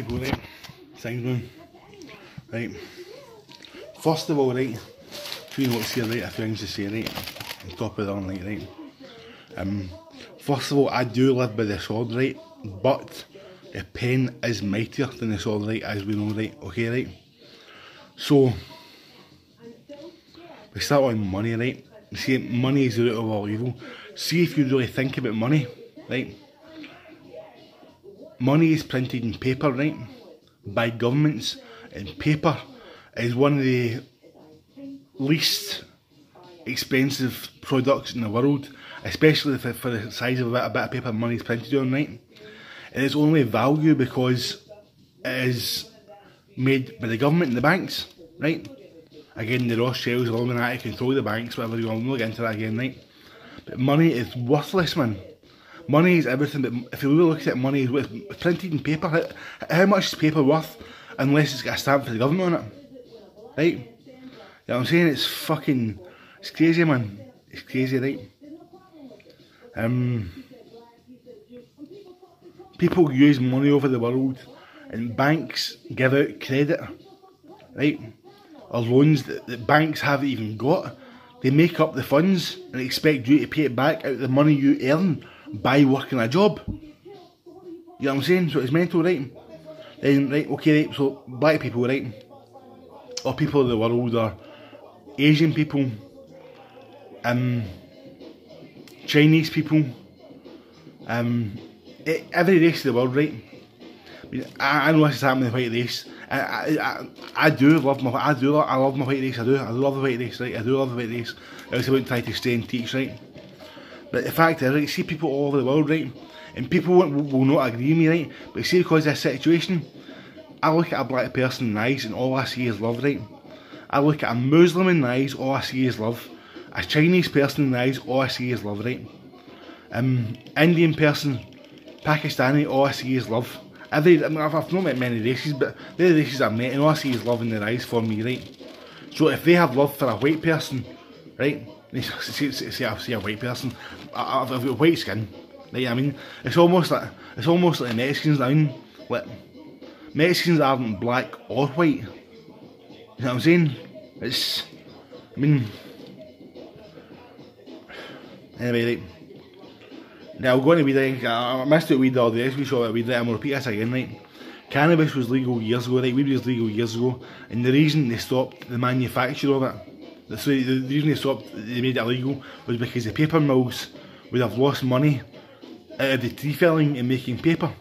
people, right? Things going. Right. First of all, right, few notes here, right, a few things to say, right, on top of the other night, right. First of all, I do live by the sword, right, but the pen is mightier than the sword, right, as we know, right, okay, right. So, we start on money, right. You see, money is the root of all evil. See if you really think about money, right. Money is printed in paper, right, by governments, and paper is one of the least expensive products in the world, especially for the size of a bit of paper money is printed on, right. And it's only value because it is made by the government and the banks, right. Again, the Rothschilds, Illuminati control the banks, whatever you want, we'll get into that again, right. But money is worthless, man. Money is everything, but if you really look at it, money is printed in paper. How much is paper worth unless it's got a stamp for the government on it? Right? You know what I'm saying? It's fucking, it's crazy, man. It's crazy, right? People use money over the world, and banks give out credit, right? Or loans that banks haven't even got. They make up the funds and expect you to pay it back out of the money you earn by working a job. You know what I'm saying? So it's mental, right? Then, right, okay, right, so black people, right, or people of the world, or Asian people, Chinese people, every race of the world, right? I mean, I know this is happening in the white race. I do love my, I love my white race. I love the white race, right? I do love the white race. I was about to try to stay and teach, right? But the fact is, right, see people all over the world, right, and people will not agree with me, right, but see, because of this situation, I look at a black person in the eyes and all I see is love, right. I look at a Muslim in the eyes, all I see is love. A Chinese person in the eyes, all I see is love, right. Indian person, Pakistani, all I see is love. I mean, I've not met many races, but they're the races I've met, and all I see is love in their eyes for me, right. So if they have love for a white person, right, say a white person, I've got white skin, right, I mean, it's almost like the Mexicans, I mean, like, Mexicans aren't black or white, you know what I'm saying, it's, I mean, anyway, right, now I'm going to weed, I missed it weed the other day, we saw it weed, I'm going to repeat this again, right. Cannabis was legal years ago, right, weed was legal years ago, and the reason they stopped the manufacture of it, so the reason they made it illegal was because the paper mills would have lost money out of the tree felling and making paper.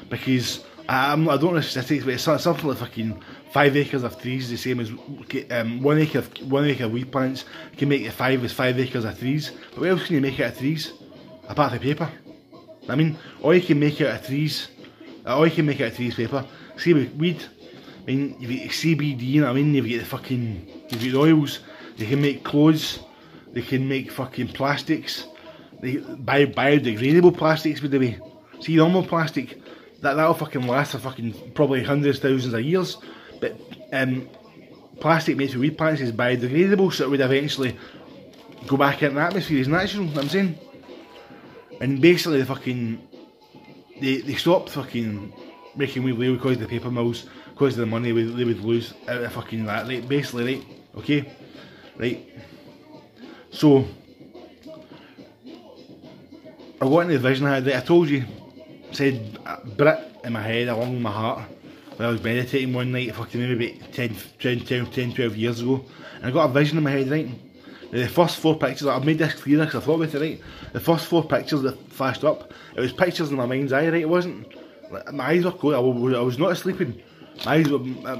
Because I don't know the statistics, but it's something like fucking 5 acres of trees, the same as 1 acre of weed plants can make it 5 acres of trees. But what else can you make out of trees apart from paper? I mean, all you can make out of trees is paper. See with weed, I mean, you've got CBD, you know what I mean, you've got the oils, they can make clothes, they can make fucking plastics, biodegradable plastics, by the way. See, normal plastic, that'll fucking last for fucking probably hundreds, thousands of years, but plastic made from weed plants is biodegradable, so it would eventually go back into the atmosphere as natural, you know what I'm saying? And basically they stopped fucking making weed legal because of the paper mills, because of the money they would lose out of fucking that, right, basically, right, okay, right, so, I got into the vision I had, right, I told you, said Brit in my head, along with my heart, when I was meditating one night, fucking maybe about 10, 12 years ago, and I got a vision in my head, right, now the first 4 pictures, I've made this clear because I thought about it, right, the first 4 pictures that flashed up, it was pictures in my mind's eye, right, it wasn't, like, my eyes were closed, I was not sleeping, my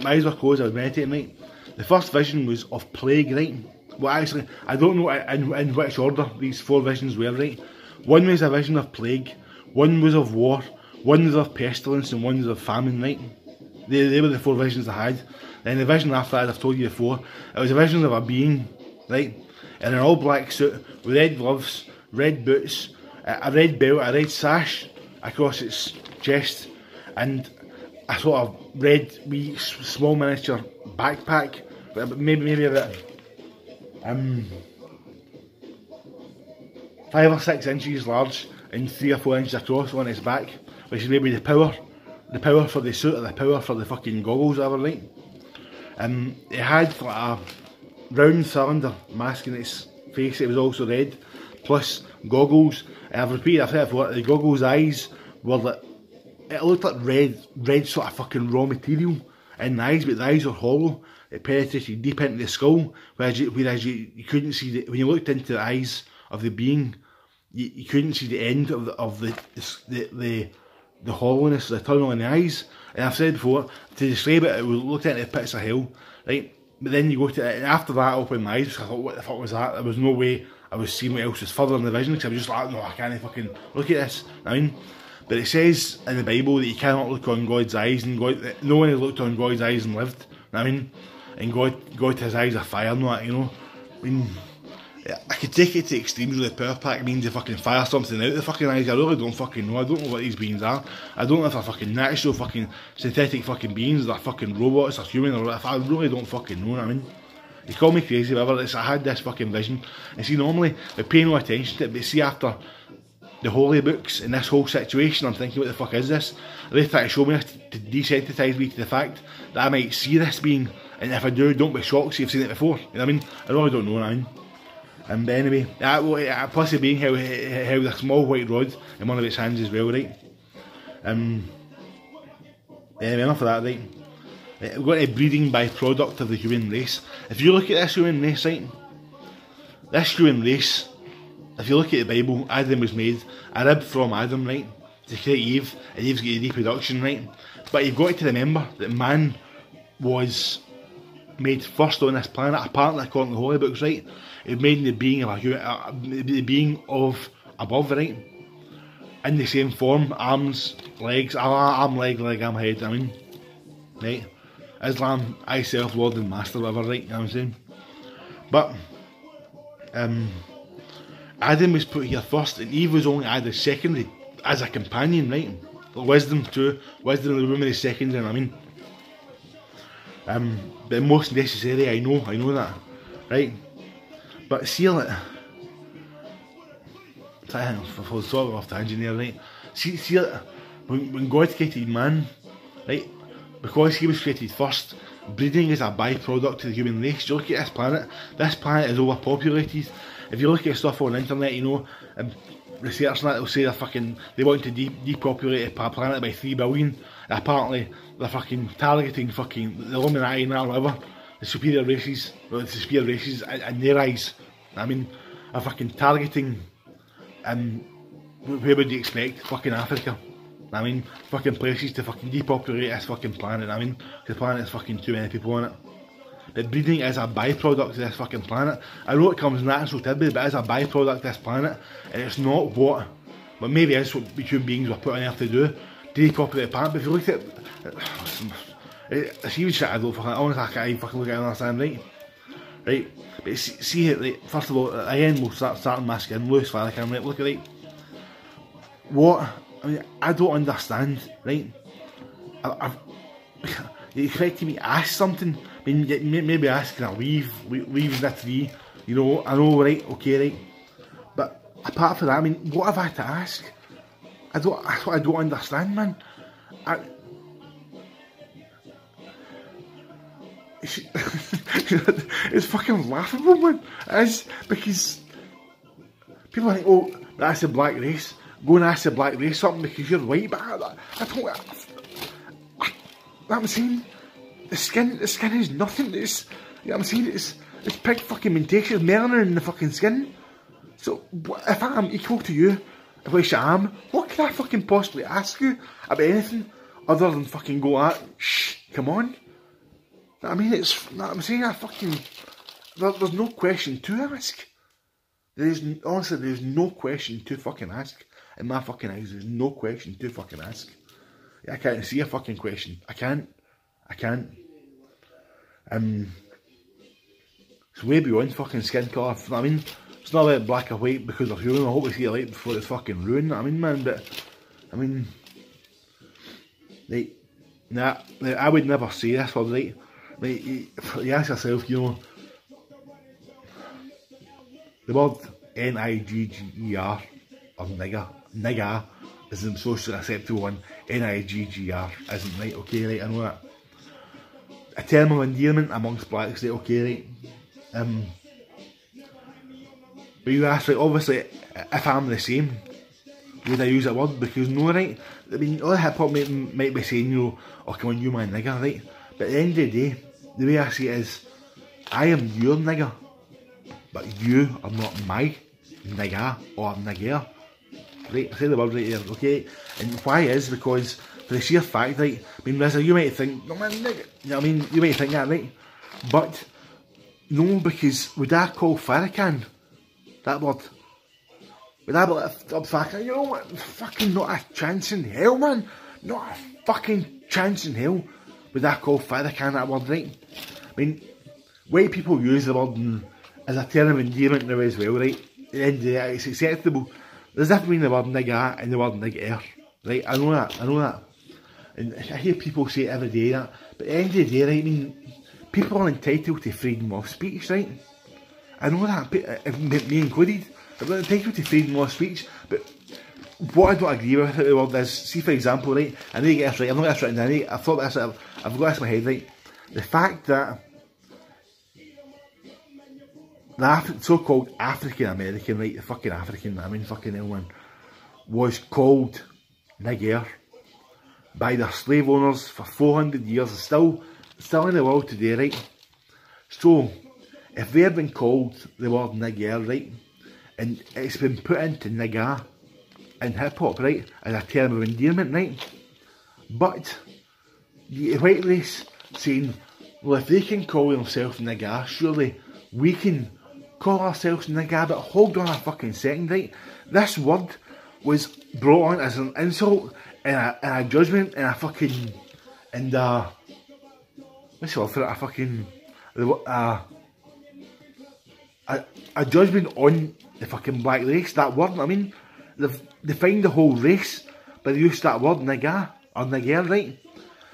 eyes were closed, I was meditating, right, the first vision was of plague, right, well actually, I don't know in which order these 4 visions were, right, one was a vision of plague, one was of war, one was of pestilence, and one was of famine, right, they were the 4 visions I had. Then the vision after that, I've told you before, it was a vision of a being, right, in an all black suit, with red gloves, red boots, a red belt, a red sash across its chest, and a sort of red, wee, small miniature backpack, maybe about 5 or 6 inches large and 3 or 4 inches across on its back, which is maybe the power the power for the suit or the power for the fucking goggles or whatever, right? It had like a round cylinder mask in its face, it was also red, plus goggles, and I've repeated, I've said it before, the goggles' eyes were like, it looked like red sort of fucking raw material in the eyes, but the eyes were hollow, it penetrated deep into the skull, whereas you couldn't see, when you looked into the eyes of the being, you couldn't see the end of the hollowness, the tunnel in the eyes. And I've said before, to describe it, it looked into the pits of hell, right? But then you go to it, and after that, I opened my eyes, because I thought, what the fuck was that? There was no way I was seeing what else was further in the vision, because I was just like, no, I can't fucking look at this. I mean, but it says in the Bible that you cannot look on God's eyes, and no one has looked on God's eyes and lived. I mean, and God his eyes are fire and all that, you know. I mean, I could take it to extremes with the power pack means you fucking fire something out of the fucking eyes. I really don't fucking know. I don't know what these beings are. I don't know if they're fucking natural fucking synthetic fucking beings, they're fucking robots or human or whatever. I really don't fucking know what I mean. You call me crazy, whatever. I had this fucking vision. And see, normally I pay no attention to it, but see, after the holy books and this whole situation, I'm thinking, what the fuck is this? They try to show me this to desensitise me to the fact that I might see this being, and if I do, don't be shocked, so you've seen it before. You know what I mean? I really don't know what I mean. But anyway, plus it being held a small white rod in one of its hands as well, right? Anyway, enough of that, right? We've got a breeding by-product of the human race. If you look at this human race, right? This human race, if you look at the Bible, Adam was made a rib from Adam, right? To create Eve, and Eve's got a reproduction, right? But you've got to remember that man was made first on this planet, apparently according to the holy books, right? It was made in the being of the being of above, right? In the same form, arms, legs, arm, leg, arm, head, I mean, right? Islam, I self, Lord and Master, whatever, right? You know what I'm saying? But, Adam was put here first, and Eve was only added secondary, as a companion, right? Wisdom too, wisdom of the woman is secondary, you know what I mean? But most necessary, I know that, right? But see, like, if I was sort of off tangent there, right? See, like, when God created man, right? Because he was created first, breeding is a byproduct of the human race. You look at this planet is overpopulated. If you look at stuff on the internet, you know, research and that, they'll say they want to depopulate the planet by 3 billion. And apparently, they're fucking targeting the Illuminati and that, or whatever. The superior races in their eyes, I mean, are fucking targeting, where would you expect? Fucking Africa. I mean, fucking places to fucking depopulate this fucking planet, I mean, the planet has fucking too many people on it. But breeding is a byproduct of this fucking planet. I know it comes natural to everybody, but it is a byproduct of this planet, and it's not what, but maybe it is what human beings were put on earth to do, to depopulate the planet. But if you look at it, it's even shit I don't fucking, honestly I can't even fucking look at it and understand, right? Right? But see it, right, first of all, again we'll start my skin loose for the camera, right? Look at it, right? What? I mean, I don't understand, right? You expecting me to ask something? I mean, maybe asking a leave the tree, you know, I know, right, okay, right? But apart from that, I mean, what have I to ask? That's what I don't understand, man. It's fucking laughable, man. It is, because people think, oh, that's the black race. Go and ask the black race something because you're white, but I'm saying the skin is nothing. It's, you know what I'm saying, it's pig fucking mentation, melanin in the fucking skin. So if I'm equal to you, if I am, what can I fucking possibly ask you about anything other than fucking go at, shh, come on. I mean, it's, you know what I'm saying, there's no question to ask. Honestly, there's no question to fucking ask. In my fucking eyes, there's no question to fucking ask. I can't see a fucking question. I can't. It's way beyond fucking skin colour. I mean, it's not like black or white because of human. I hope we see a light before it's fucking ruined. I mean, man, but I mean, like, nah, I would never say this word, right? Like, you ask yourself, you know, the word Nigger, or nigger, is the socially acceptable one. Niggr isn't, right, okay, right, I know that. A term of endearment amongst blacks, right, okay, right. But you ask, right, obviously, if I'm the same, would I use that word? Because no, right, I mean, all hip hop might be saying, you know, oh, come on, you my nigger, right? But at the end of the day, the way I see it is, I am your nigger, but you are not my nigger or nigger. Right, I say the word right there, okay? And why is because for the sheer fact, right? I mean, Rizza, you might think, no man, nigger, you know what I mean? You might think that, right? But no, because would I call Farrakhan that word? Would I be like, Farrakhan, you know what? Fucking not a chance in hell, man. Not a fucking chance in hell would I call Farrakhan that word, right? I mean, white people use the word as a term of endearment now as well, right? At the end of the day, it's acceptable. There's difference between the word nigger and the word nigger, right? I know that. And I hear people say it every day that, but at the end of the day, right, I mean, people are entitled to freedom of speech, right? I know that, me included, they're entitled to freedom of speech, but what I don't agree with the word is, see for example, right, I need to get this right, I've not got this written down, right, I've got this in my head, right, the fact that the so-called African American, right, the fucking African, I mean fucking hell man, was called nigger by their slave owners for 400 years, still in the world today, right? So, if they have been called the word nigger, right, and it's been put into nigger in hip hop, right, as a term of endearment, right, but the white race saying, well, if they can call themselves nigger, surely we can call ourselves nigger. But hold on a fucking second, right? This word was brought on as an insult and a judgment and a fucking what's the word for it? A judgment on the fucking black race. That word, I mean, they've defined the whole race by the use of that word nigger or nigger, right?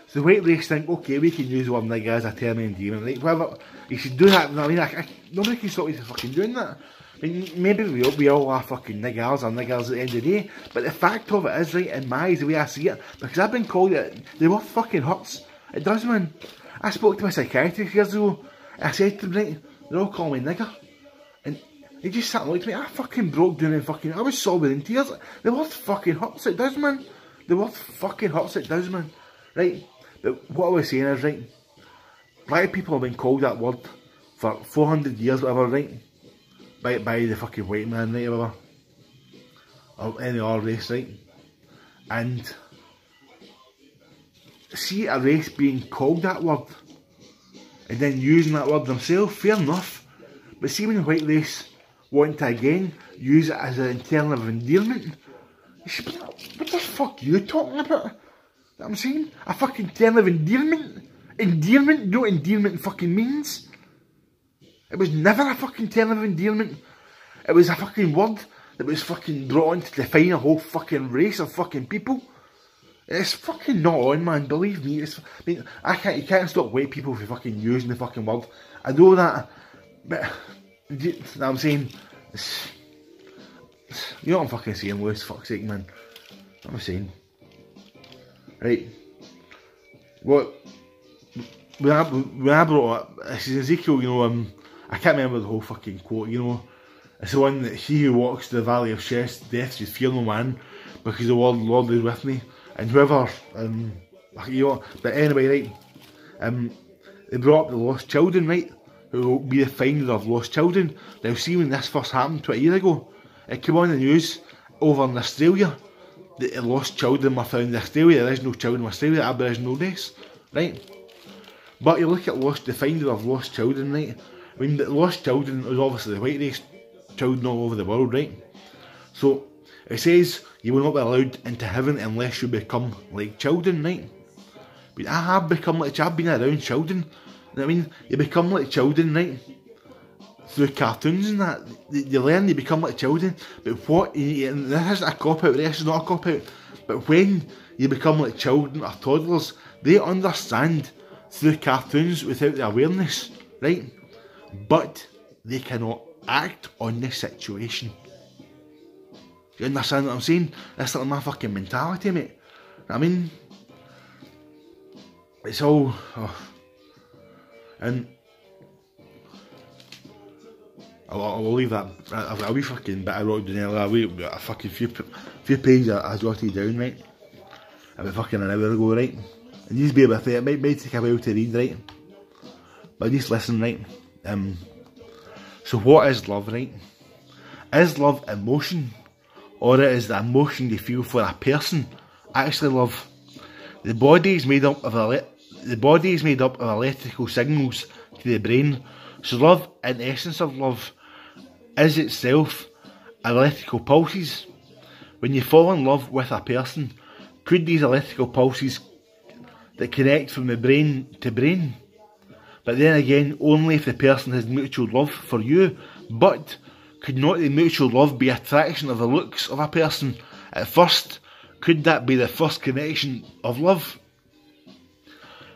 So the white race think, okay, we can use the word nigger as a term of endearment, right? Whatever, you should do that. I mean, nobody can stop you from fucking doing that. I mean, maybe we all are fucking niggers or niggers at the end of the day, but the fact of it is, right, in my eyes, the way I see it, because I've been called it, the word fucking hurts. It does, man. I spoke to my psychiatrist years ago, and I said to them, right, they all call me nigger. And he just sat and looked at me, I fucking broke down and fucking, I was sobbing in tears. The word fucking hurts, it does, man. The word fucking hurts, it does, man. Right? But what I was saying is, right, black people have been called that word for 400 years, whatever, right? By the fucking white man, right, whatever. Or any other race, right? And see a race being called that word and then using that word themselves, fair enough. But see when the white race want to again use it as an term of endearment, you should be like, what the fuck are you talking about? That I'm saying? A fucking term of endearment? Endearment? You know what endearment fucking means? It was never a fucking term of endearment. It was a fucking word that was fucking brought on to define a whole fucking race of fucking people. It's fucking not on, man, believe me. I mean, you can't stop white people from fucking using the fucking word. I know that, but, you know what I'm saying? You know what I'm fucking saying, Lewis, fuck's sake, man. What am I saying? Right. What? When I brought up, this is Ezekiel, you know, I can't remember the whole fucking quote, you know. It's the one that he who walks the valley of death should fear no man, because the Lord is with me. And whoever, you know, but anyway, right, they brought up the lost children, right, who will be the finder of lost children. Now see when this first happened 20 years ago, it came on the news over in Australia, that the lost children were found in Australia. There is no children in Australia, Aboriginal race, right? But you look at the finder of lost children, right, I mean the lost children was obviously the white race children all over the world, right? So it says you will not be allowed into heaven unless you become like children, right? But I have become like, I've been around children. I mean, you become like children, right? Through cartoons and that, you learn, you become like children. But what, and this isn't a cop-out, this is not a cop-out, but when you become like children or toddlers, they understand through cartoons without the awareness, right? But they cannot act on the situation. You understand what I'm saying? That's like my fucking mentality, mate. I mean, it's all, and I'll leave that. I've got a wee fucking bit I wrote down earlier, a fucking few pages I jotted down, right? About fucking an hour ago, right? And just bear with it might take a while to read, right? But just listen, right? So what is love, right? Is love emotion? Or is the emotion you feel for a person actually love? The body is made up of electrical signals to the brain. So love, in the essence of love, is itself electrical pulses. When you fall in love with a person, could these electrical pulses that connect from the brain to brain? But then again, only if the person has mutual love for you. But could not the mutual love be attraction of the looks of a person at first? Could that be the first connection of love?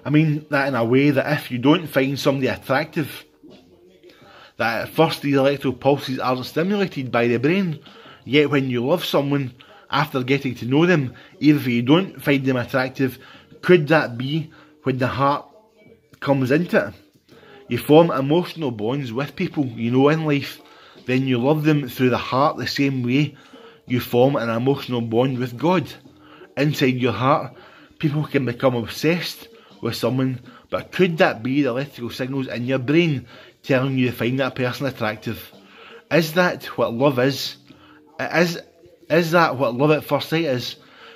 I mean that in a way that if you don't find somebody attractive, that at first these electrical pulses aren't stimulated by the brain, yet when you love someone after getting to know them, even if you don't find them attractive, could that be when the heart comes into it? You form emotional bonds with people you know in life, then you love them through the heart the same way you form an emotional bond with God. Inside your heart, people can become obsessed with someone, but could that be the electrical signals in your brain telling you to find that person attractive? Is that what love is? Is that what love at first sight is?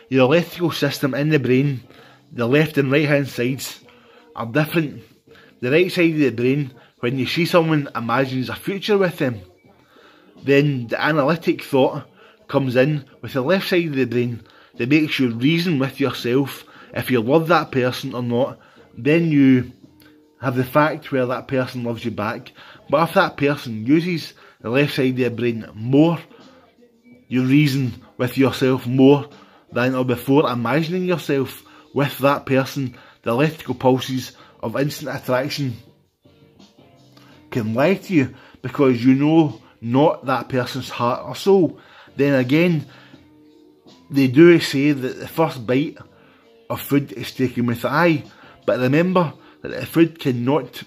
Your electrical system in the brain, the left and right hand sides, are different. The right side of the brain, when you see someone, imagines a future with them. Then the analytic thought comes in with the left side of the brain that makes you reason with yourself if you love that person or not. Then you have the fact where that person loves you back. But if that person uses the left side of your brain more, you reason with yourself more than or before imagining yourself with that person. The electrical pulses of instant attraction can lie to you because you know not that person's heart or soul. Then again, they do say that the first bite of food is taken with the eye, but remember that the food cannot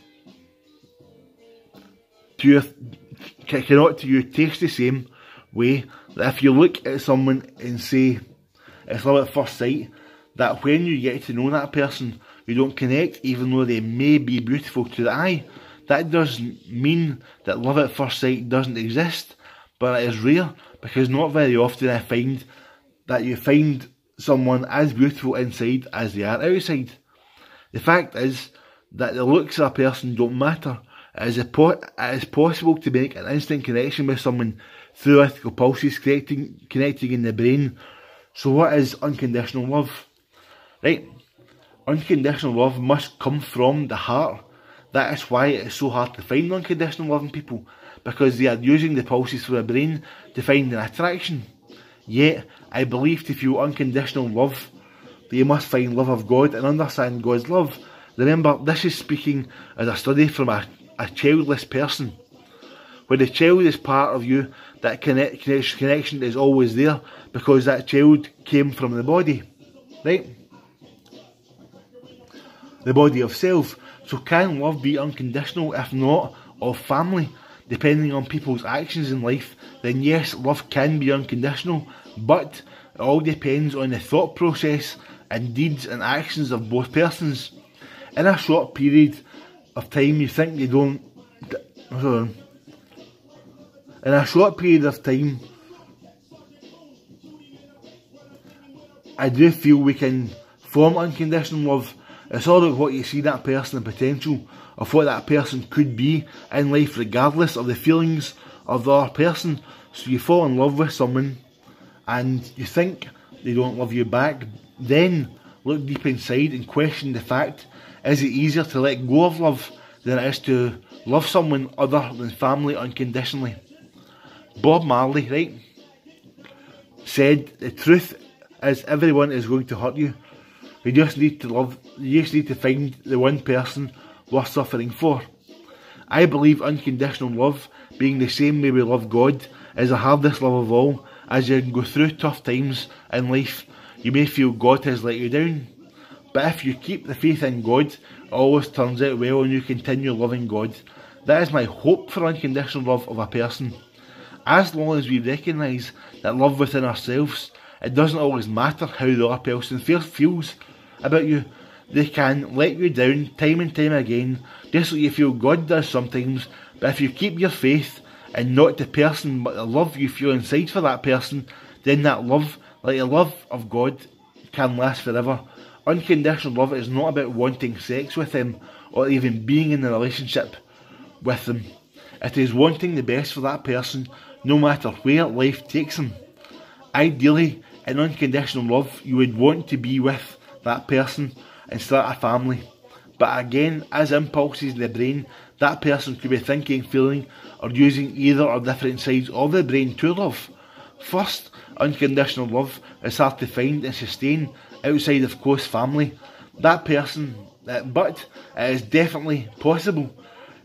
to you taste the same way. That if you look at someone and say it's love at first sight, that when you get to know that person, you don't connect even though they may be beautiful to the eye. That doesn't mean that love at first sight doesn't exist, but it is rare, because not very often I find that you find someone as beautiful inside as they are outside. The fact is that the looks of a person don't matter. It is possible to make an instant connection with someone through electrical pulses connecting in the brain. So what is unconditional love? Right, unconditional love must come from the heart. That is why it is so hard to find unconditional love in people, because they are using the pulses from the brain to find an attraction. Yet, I believe to feel unconditional love, they must find love of God and understand God's love. Remember, this is speaking as a study from a childless person. When the child is part of you, that connection is always there, because that child came from the body, right? The body of self. So can love be unconditional? If not, of family? Depending on people's actions in life, then yes, love can be unconditional, but it all depends on the thought process and deeds and actions of both persons. In a short period of time, you think they don't... In a short period of time, I do feel we can form unconditional love. It's all about what you see that person and potential of what that person could be in life, regardless of the feelings of the other person. So you fall in love with someone and you think they don't love you back, then look deep inside and question the fact, is it easier to let go of love than it is to love someone other than family unconditionally? Bob Marley, right, said the truth is everyone is going to hurt you. You just need to find the one person worth suffering for. I believe unconditional love, being the same way we love God, is the hardest love of all. As you go through tough times in life, you may feel God has let you down. But if you keep the faith in God, it always turns out well and you continue loving God. That is my hope for unconditional love of a person. As long as we recognise that love within ourselves, it doesn't always matter how the other person feels about you. They can let you down time and time again, just like you feel God does sometimes, but if you keep your faith in not the person but the love you feel inside for that person, then that love, like the love of God, can last forever. Unconditional love is not about wanting sex with them or even being in a relationship with them. It is wanting the best for that person no matter where life takes them. Ideally, in unconditional love, you would want to be with that person and start a family. But again, as impulses in the brain, that person could be thinking, feeling, or using either or different sides of the brain to love. First, unconditional love is hard to find and sustain outside of close family. But it is definitely possible.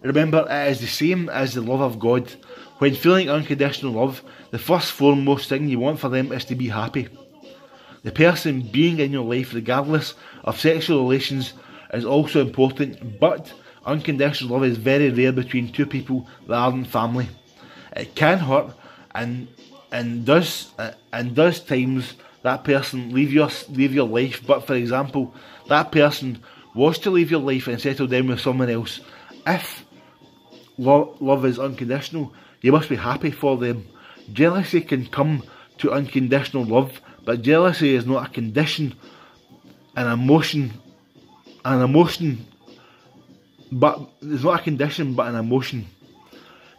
Remember, it is the same as the love of God. When feeling unconditional love, the first foremost thing you want for them is to be happy. The person being in your life, regardless of sexual relations, is also important, but unconditional love is very rare between two people that aren't family. It can hurt and does times that person leave your life, but for example, that person was to leave your life and settle down with someone else. If love is unconditional, you must be happy for them. Jealousy can come to unconditional love, but jealousy is not a condition, but it's not a condition but an emotion.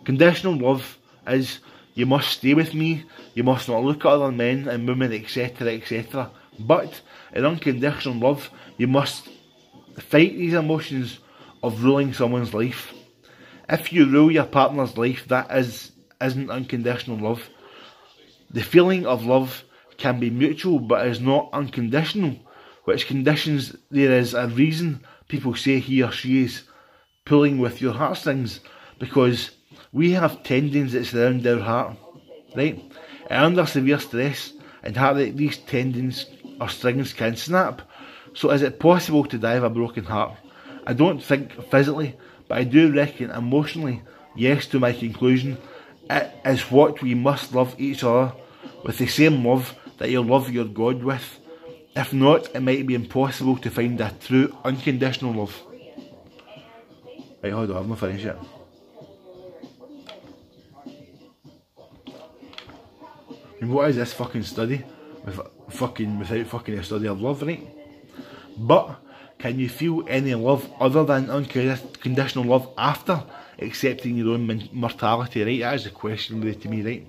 Conditional love is, you must stay with me, you must not look at other men and women, etc, etc. But in unconditional love, you must fight these emotions of ruling someone's life. If you rule your partner's life, that isn't unconditional love. The feeling of love can be mutual but is not unconditional, which conditions there is a reason people say he or she is pulling with your heartstrings, because we have tendons that surround our heart, right? And under severe stress and heartache, these tendons or strings can snap. So is it possible to die of a broken heart? I don't think physically, but I do reckon emotionally, yes, to my conclusion. It is what we must love each other with the same love that you love your God with. If not, it might be impossible to find a true unconditional love. Right, hold on, I'm not finished yet. And what is this fucking study? Without fucking a study of love, right? But can you feel any love other than unconditional love after accepting your own mortality, right? That is the question really to me, right?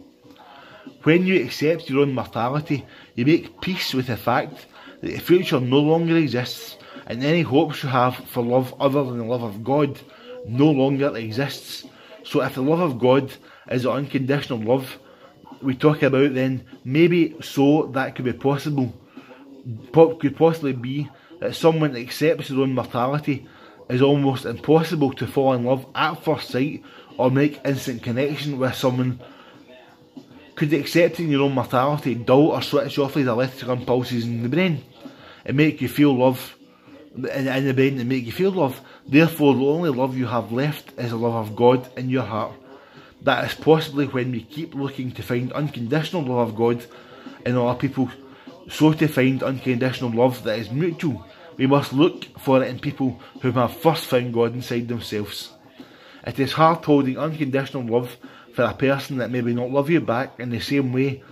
When you accept your own mortality, you make peace with the fact that the future no longer exists, and any hopes you have for love other than the love of God no longer exists. So if the love of God is the unconditional love we talk about, then maybe so that could be possible. Could possibly be that someone accepts their own mortality is almost impossible to fall in love at first sight or make instant connection with someone. Could accepting your own mortality dull or switch off these electrical impulses in the brain and make you feel love in the brain and make you feel love? Therefore, the only love you have left is the love of God in your heart. That is possibly when we keep looking to find unconditional love of God in other people. So to find unconditional love that is mutual, we must look for it in people who have first found God inside themselves. It is hard holding unconditional love for a person that maybe not love you back in the same way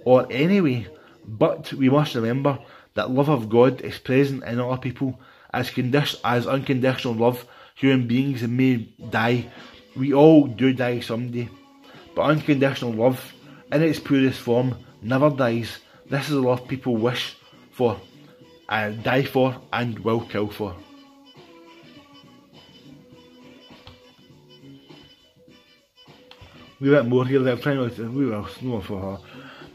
or any way, but we must remember that love of God is present in other people as unconditional love. Human beings may die. We all do die someday, but unconditional love in its purest form never dies. This is the love people wish for, and die for, and will kill for. We went more here, I'm trying to, we were no for her.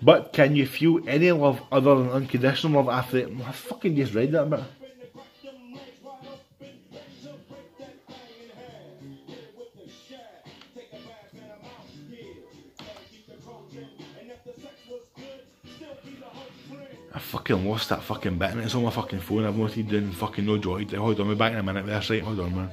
But can you feel any love other than unconditional love after it? I fucking just read that bit. fucking lost that fucking bit and it's on my fucking phone. I've noted doing fucking no joy. Hold on, we're back in a minute there, right? Hold on, man.